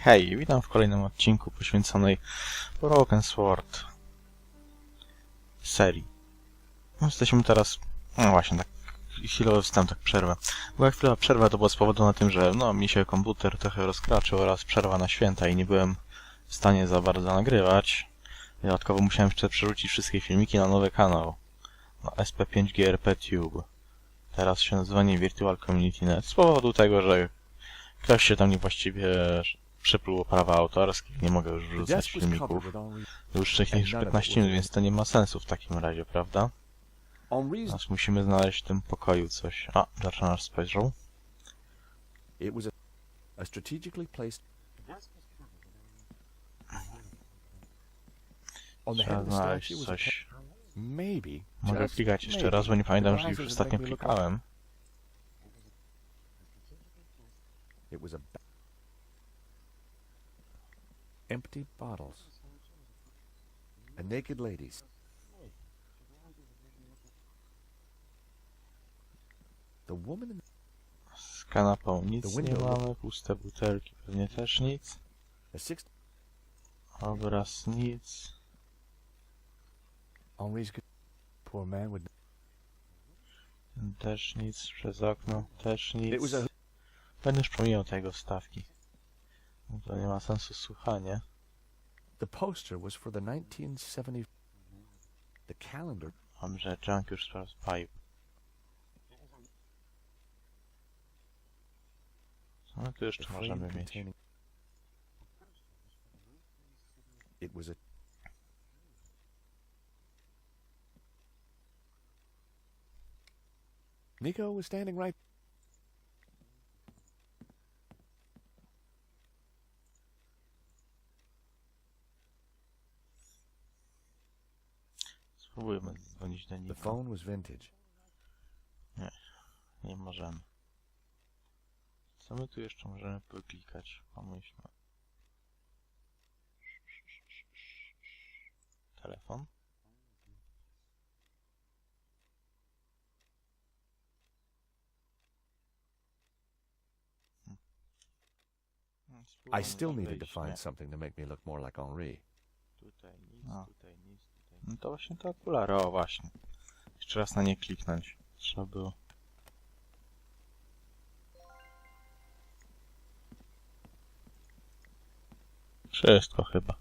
Hej, witam w kolejnym odcinku poświęconej Broken Sword serii. Jesteśmy teraz... No właśnie, tak chwilowy wstęp, tak przerwę. Była chwila przerwa, to było spowodowane tym, że mi się komputer trochę rozkraczył oraz przerwa na święta i nie byłem w stanie za bardzo nagrywać. Dodatkowo musiałem jeszcze przerzucić wszystkie filmiki na nowy kanał. Na SP5GRP Tube. Teraz się nazywa nie Virtual Community Net. Z powodu tego, że ktoś się tam niewłaściwie przypluł o prawa autorskie. Nie mogę już wrzucać filmików dłuższych niż 15 minut, więc to nie ma sensu w takim razie, prawda? Teraz musimy znaleźć w tym pokoju coś. A, zaczynasz spojrzał. Trzeba znaleźć coś. Mogę klikać jeszcze raz, bo nie pamiętam, że już ostatnio klikałem. Empty bottles and naked ladies. The woman in Z kanapą nic nie mamy, puste butelki pewnie też nic. Obraz nic. poor man would... Też nic, przez okno też nic. Będę już pomijał tego wstawki. To nie ma sensu słuchanie. The poster was for the 1970. The calendar. Dobrze, junk już sprawdź pipe. Co my tu jeszcze możemy mieć? It was a... Nico was standing right... Spróbujmy dzwonić do The Niko. phone was vintage. Nie możemy. Co my tu jeszcze możemy poklikać? Pomyślmy. Telefon? I still needed to find something to make me look more like Henri. Tutaj nic, tutaj nic, tutaj nic. No to właśnie te okulary, o właśnie. Jeszcze raz na nie kliknąć. Trzeba było. Wszystko chyba.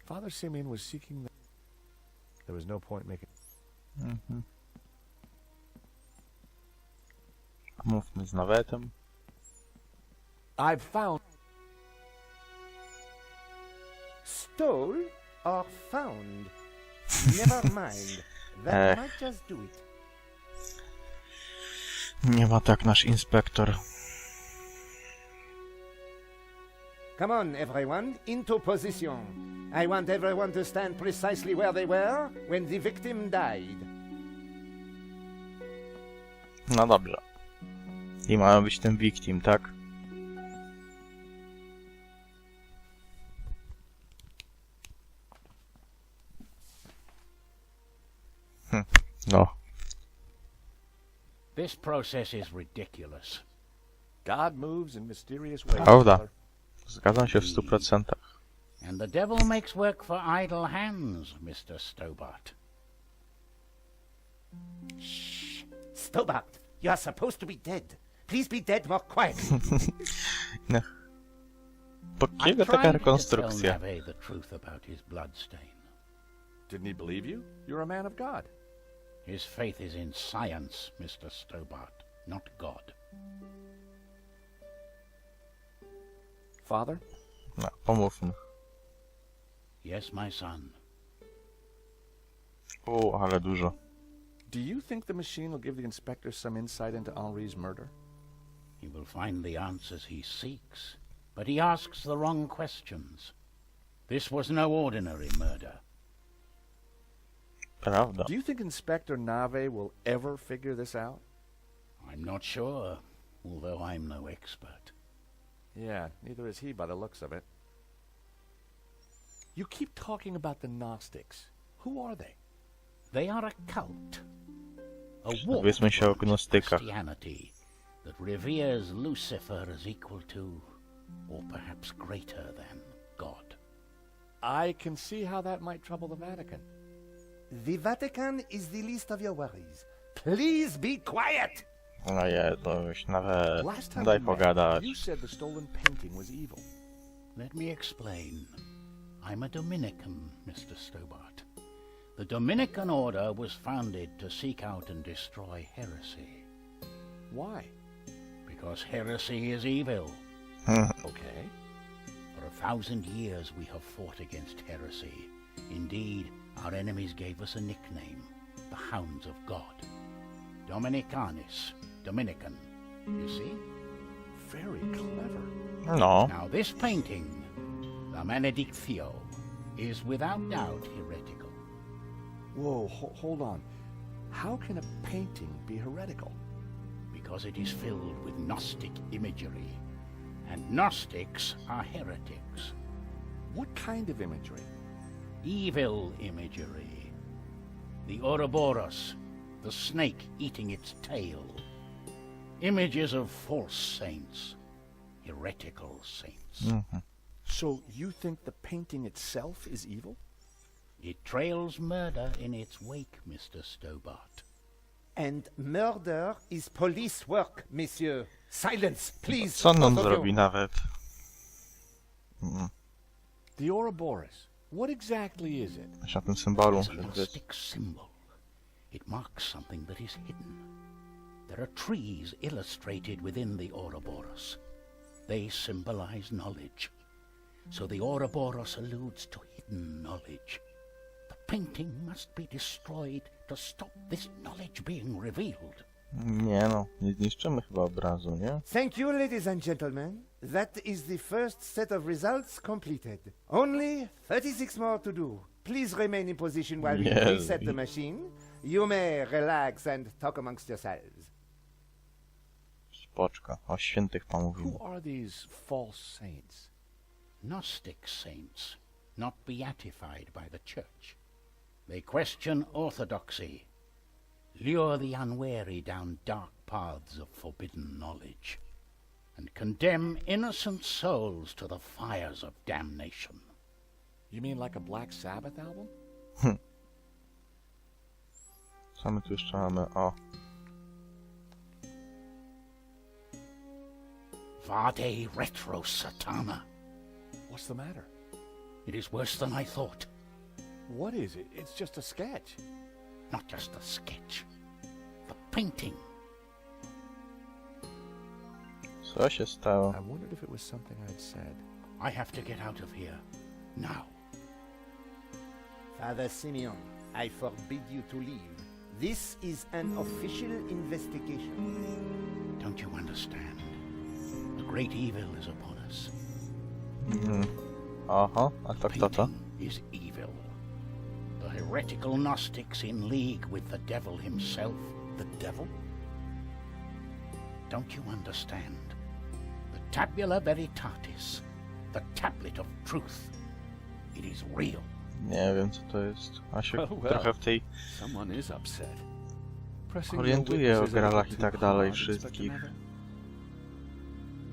Father Simeon was seeking the... There was no point making... Mówmy z nawetem. I've found... Stole or found? Never mind. That might just do it. Nie ma tak nasz inspektor. Come on, everyone, into position. I want everyone to stand precisely where they were when the victim died. No dobrze. I mamy być tym victim, tak? No. This process is ridiculous. God moves in mysterious ways. Prawda. Zgadzam się w 100%. And the devil makes work for idle hands, Mr. Stobart. Shh! Stobart, you are supposed to be dead. Please be dead more quietly. No. Po I kiego taka tried to tell rekonstrukcja? Nave the truth about his bloodstain. Didn't he believe you? You're a man of God. His faith is in science, Mr. Stobart, not God. Father? No, pomówmy. Yes, my son. O, ale dużo. Do you think the machine will give the inspector some insight into Henri's murder? He will find the answers he seeks, but he asks the wrong questions. This was no ordinary murder. Prawda. Do you think Inspector Nave will ever figure this out? I'm not sure, although I'm no expert. Yeah, neither is he by the looks of it. You keep talking about the Gnostics. Who are they? They are a cult. A Dowiedzmy się o warped gnostykach. Christianity. that reveres Lucifer as equal to, or perhaps greater than, God. I can see how that might trouble the Vatican. The Vatican is the least of your worries. Please be quiet! No już nawet Last time daj we met, pogadać. you said the stolen painting was evil. Let me explain. I'm a Dominican, Mr. Stobart. The Dominican order was founded to seek out and destroy heresy. Why? Because heresy is evil. Okay. For 1,000 years we have fought against heresy. Indeed, our enemies gave us a nickname, the Hounds of God. Dominicanis, Dominican, you see? Very clever. No. Now this painting, the Benedictio, is without doubt heretical. Whoa, hold on. How can a painting be heretical? Because it is filled with Gnostic imagery, and Gnostics are heretics. What kind of imagery? Evil imagery. The Ouroboros, the snake eating its tail. Images of false saints, heretical saints. So you think the painting itself is evil? It trails murder in its wake, Mr. Stobart. And murder is police work, monsieur. Silence, please. Co on both of zrobi you. nawet? The Ouroboros. What exactly is it? Właśnie na tym symbolu. It's a Gnostic symbol. It marks something that is hidden. There are trees illustrated within the Ouroboros. They symbolize knowledge. So the Ouroboros alludes to hidden knowledge. The painting must be destroyed to stop this knowledge being revealed. Nie no, nie zniszczymy chyba obrazu, nie? Thank you, ladies and gentlemen. That is the first set of results completed. Only 36 more to do. Please remain in position while we Yes. reset the machine. You may relax and talk amongst yourselves. Spoczka. O świętych pan mówił. Who are these false saints? Gnostic saints, not beatified by the Church. They question orthodoxy, lure the unwary down dark paths of forbidden knowledge, and condemn innocent souls to the fires of damnation. You mean like a Black Sabbath album? Co my tu jeszcze mamy? O. Vade retro satana. What's the matter? It is worse than I thought. What is it? It's just a sketch. Not just a sketch. The painting. Co się stało? I wondered if it was something I'd said. I have to get out of here. Now. Father Simeon, I forbid you to leave. This is an official investigation. Don't you understand? A great evil is upon us. Aha, a to kto to? Painting is evil. The heretical Gnostics in league with the devil himself. The devil? Don't you understand? The tabula veritatis, the tablet of truth. It is real. Nie wiem co to jest. A się Oh, well. trochę w tej Someone is upset. Pressing orientuję your o witnesses gralach ain't i tak too dalej hard, wszystkich. Inspector Mather.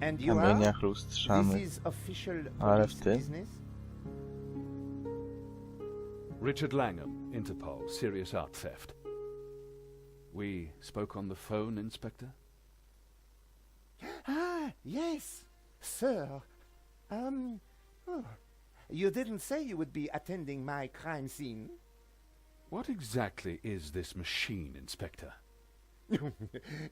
And you are? Kamieniach This lustrzanych. is official Ale police w tym? business? Richard Langham, Interpol, serious art theft. We spoke on the phone, Inspector? Ah, yes, sir. Oh, you didn't say you would be attending my crime scene. What exactly is this machine, Inspector?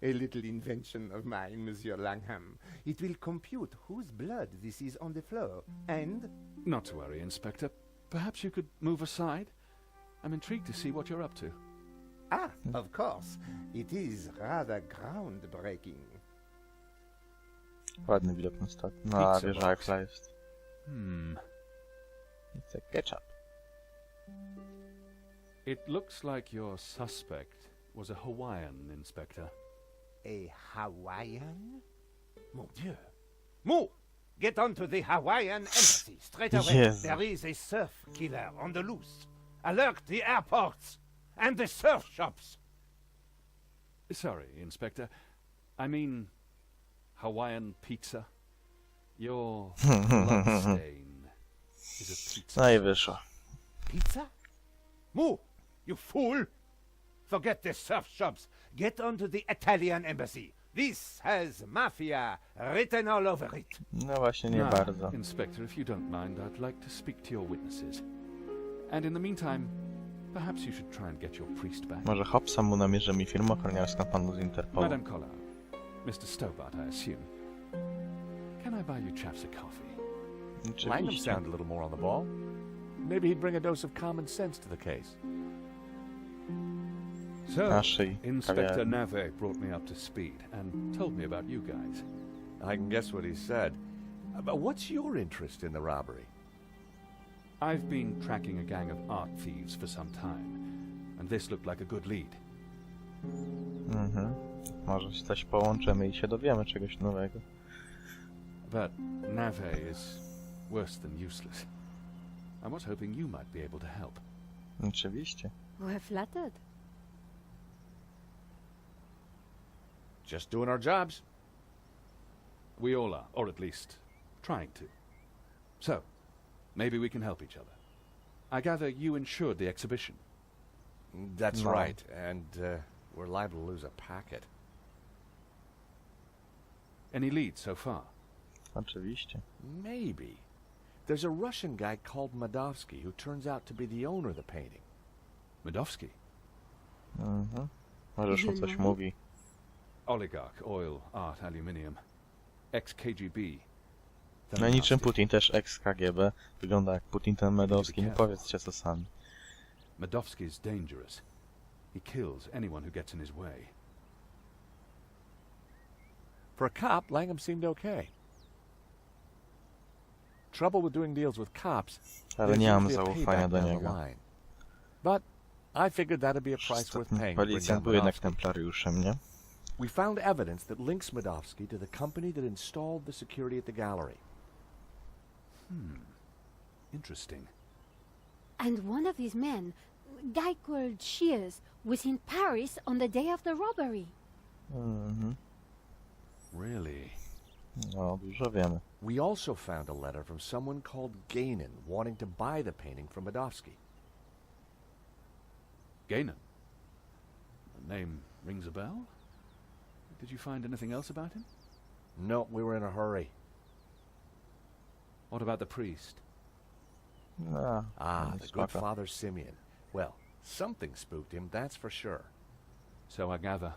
A little invention of mine, Monsieur Langham. It will compute whose blood this is on the floor, and... Not to worry, Inspector. Perhaps you could move aside? I'm intrigued to see what you're up to. Ah, of course. It is rather groundbreaking. Ładny widok na stat. Na Pizza wieża box. Eiffla jest. It's a ketchup. It looks like your suspect was a Hawaiian, Inspector. A Hawaiian? Mon Dieu. Move! Get on to the Hawaiian embassy straight away. Yes. There is a surf killer on the loose. Alert the airports and the surf shops. Sorry, Inspector. I mean, Hawaiian pizza. Your bloodstain is a pizza. No i wyszło. Pizza? Moo! You fool! Forget the surf shops. Get onto the Italian embassy. This has mafia written all over it. No właśnie, nie Now, bardzo. Inspector, if you don't mind, I'd like to speak to your witnesses. And in the meantime, perhaps you should try and get your priest back. Może Hobson mu namierzy mi firmę ochroniarską panu z Interpolu. Madame Collard, Mr. Stobart, I assume. Can I buy you chaps a coffee? Langham Oczywiście. sounded a little more on the ball. Maybe he'd bring a dose of common sense to the case. So, Naszej Inspector kariery. Nave brought me up to speed and told me about you guys. I can guess what he said. But what's your interest in the robbery? I've been tracking a gang of art thieves for some time, and this looked like a good lead. Mhm. Może się coś połączymy i się dowiemy czegoś nowego. But Nave is worse than useless. I was hoping you might be able to help. Oczywiście. We're flattered. Just doing our jobs. We all are, or at least trying to. So, maybe we can help each other. I gather you insured the exhibition. That's No. right. And we're liable to lose a packet. Any leads so far? Oczywiście. Maybe. There's a Russian guy called Madovsky who turns out to be the owner of the painting. Madovsky? Mhm. Możesz mu coś Mhm. mówi. Oligarch, oil, art, aluminium. Ex-KGB. No niczym Putin, też ex-KGB. Wygląda jak Putin ten Medowski. Nie powiedzcie co sami. Madovsky is dangerous. He kills anyone who gets in his way. For a cop, Langham seemed okay. Trouble with doing deals with cops. Ale there's nie mam usually a zaufania payback do down the niego. line. But I figured that'd be a price worth Ostatni paying to bring policjant down był jednak Madovsky. templariuszem, nie? We found evidence that links Madovsky to the company that installed the security at the gallery. Interesting. And one of his men, guy called Shears, was in Paris on the day of the robbery. Mhm. Really? No, dużo wiemy. We also found a letter from someone called Gainan wanting to buy the painting from Madovsky. Gainan? The name rings a bell? Did you find anything else about him? No, we were in a hurry. What about the priest? No, The good spoko. Father Simeon. Well, something spooked him, that's for sure. So I gather.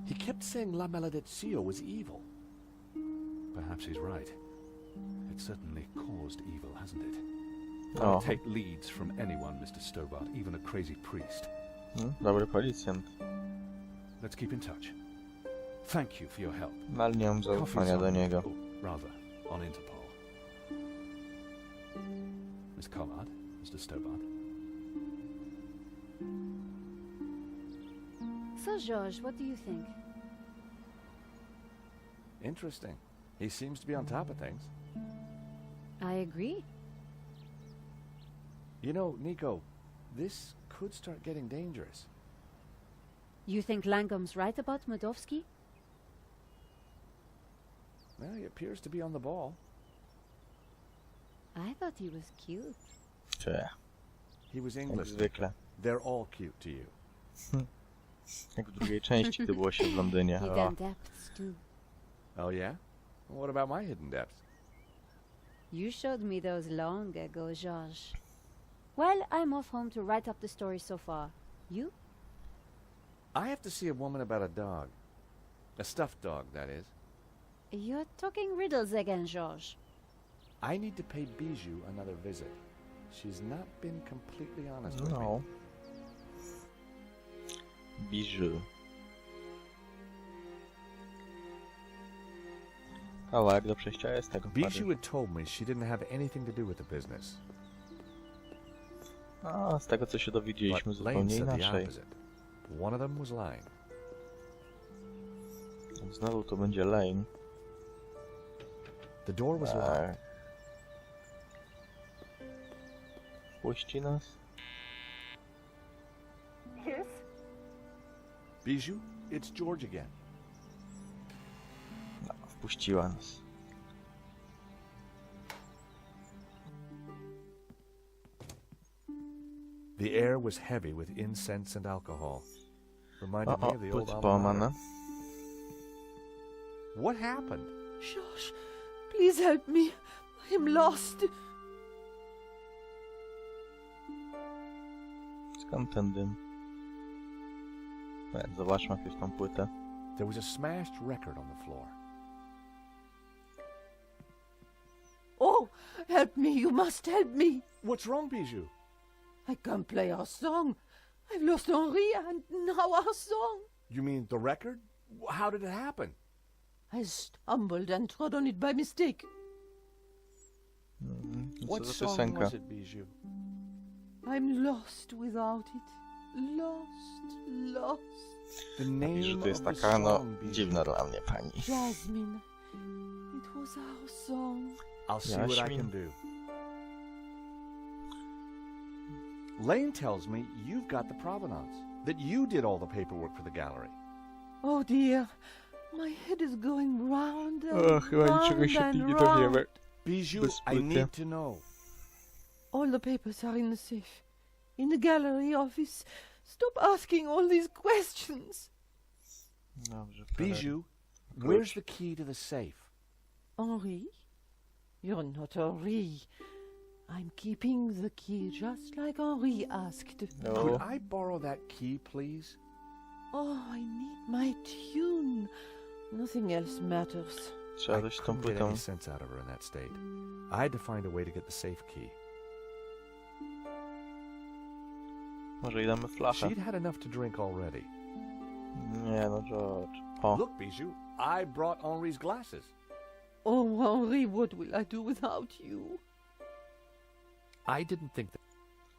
He kept saying La Maledizio was evil. Perhaps he's right. It certainly caused evil, hasn't it? Oh. I'll take leads from anyone, Mr. Stobart, even a crazy priest. Dobry policjant. Let's keep in touch. Thank you for your help. No, ale nie mam Coffee's zaufania do on- niego. oh, rather, on Interpol. Miss Collard, Mr. Stobart. So, George, what do you think? Interesting. He seems to be on top of things. I agree. You know, Nico, this could start getting dangerous. You think Langham's right about Madovsky? Well, he appears to be on the ball. I thought he was cute. Cze, He was jak English. zwykle. They're all cute to you. Jak w drugiej części, gdy było się w Londynie. Hidden O, depths, too. Oh, yeah? What about my hidden depths? You showed me those long ago, George. Well, I'm off home to write up the story so far. You? I have to see a woman about a dog. A stuffed dog, that is. You're talking riddles again, George. I need to pay Bijou another visit. She's not been completely honest with me. no. Bijou. Kawałek do przejścia jest tego. Bijou had told me she didn't have anything to do with the business. A, z tego co się dowiedzieliśmy But Lane zupełnie said the inaczej. opposite. One of them was lying. Znowu to będzie Lane. The door was locked. Puści nas? Yes? Bijou, It's George again. No, wpuściła nas. The air was heavy with incense and alcohol. Reminded me O, of the old płyty alma połamane. mater. What happened? Josh, please help me. I am lost. Skąd ten dym? Zobaczmy jakąś tą płytę. There was a smashed record on the floor. Oh, help me. You must help me. What's wrong, Bijou? I can't play our song. I've lost Henri and now our song. You mean the record? How did it happen? I stumbled and trod on it by mistake. Co What za song piosenka? was it, Bijou? I'm lost without it. Lost. The Napisz, że name to jest of the taka, no, song, Bijou. dziwna dla mnie pani. Jasmine. It was our song. I'll see what I Jasmine. can do. Lane tells me you've got the provenance, that you did all the paperwork for the gallery. Oh dear. My head is going round and O, chyba niczego się round nie and dowiemy. round. Bijou, Bez I płyty. need to know. All the papers are in the safe. In the gallery office. Stop asking all these questions. Dobrze, Bijou, Klucz. where's the key to the safe? Henri? You're not Henri. I'm keeping the key just like Henri asked. No. Could I borrow that key, please? Oh, I need my tune. Nothing else matters. Trzeba I coś z tą couldn't get płytą. any sense out of her in that state. I had to find a way to get the safe key. Może i damy flachę. She'd had enough to drink already. Nie no, George. O, Look, Bijou, I brought Henri's glasses. Oh, Henri, what will I do without you? I didn't think that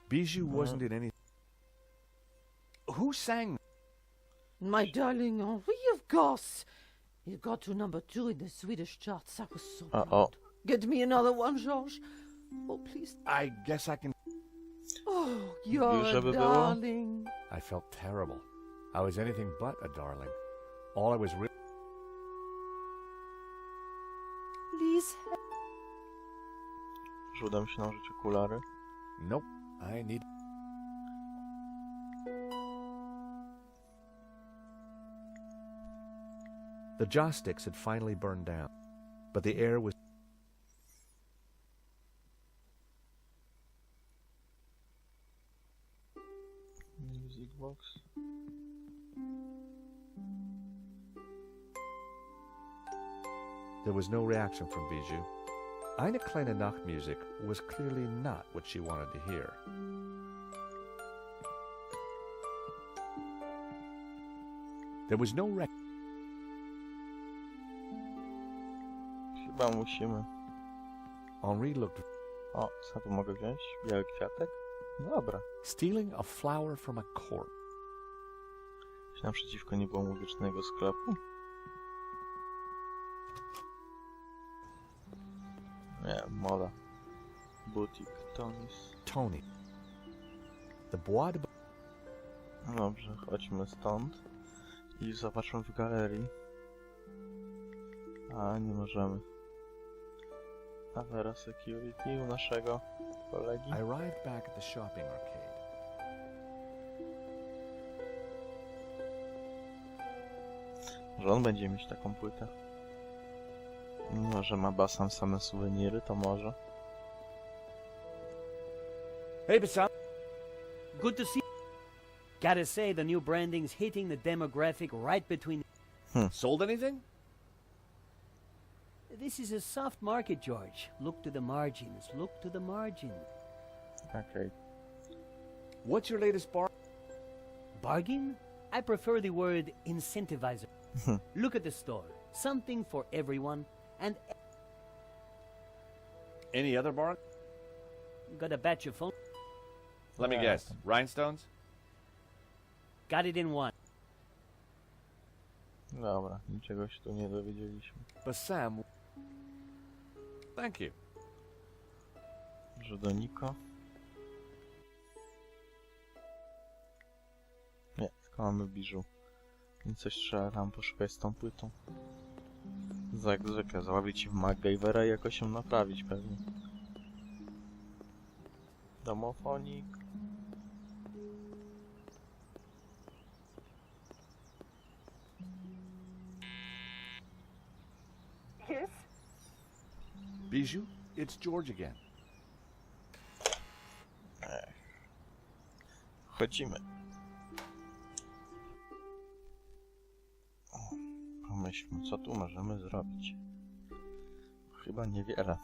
Bijou wasn't in any. Who sang? My darling Henri, of course. You got to #2 in the Swedish charts. I was so Uh-oh. proud. Get me another one, George. Oh, please. I guess I can. Oh, you're Już, a żeby było? darling. I felt terrible. I was anything but a darling. All I was really. Please help. że uda mi się nałożyć okulary. Nope. I need. The joysticks had finally burned down, but the air was. Music box. There was no reaction from Bijou. Eine kleine Nachtmusik was clearly not what she wanted to hear. There was no Chyba musimy. Henri looked. O, co tu mogę wziąć? Biały kwiatek? No dobra. Stealing a flower from a corpse. Czy naprzeciwko nie było muzycznego sklepu? Nie, moda. Butik, Tonis. Tony. The Bois de. No dobrze, chodźmy stąd i zobaczmy w galerii. A, nie możemy. Afera security u naszego kolegi. I arrived back at the shopping arcade. Że on będzie mieć taką płytę. Mimo, że ma basan same suweniry, to może. Hey, Bassam. Good to see. Gotta say, the new branding's hitting the demographic right between. Sold anything? This is a soft market, George. Look to the margins. Look to the margins. Okej. What's your latest bar? Bargain? I prefer the word incentivizer. Look at the store. Something for everyone. And Any other bar? got a batch of phone. Let me Yeah. guess. Rhinestones? Got it in one. Dobra, niczego się tu nie dowiedzieliśmy. Bassam. Thank you. Że do Niko. Nie, tylko mamy biżu. I coś trzeba tam poszukać z tą płytą. Jak zwykle, załawić się w MacGyvera i jakoś ją naprawić pewnie. Domofonik. Yes? Bijou, it's George again. Wchodzimy. Pomyślmy, co tu możemy zrobić. Chyba niewiele.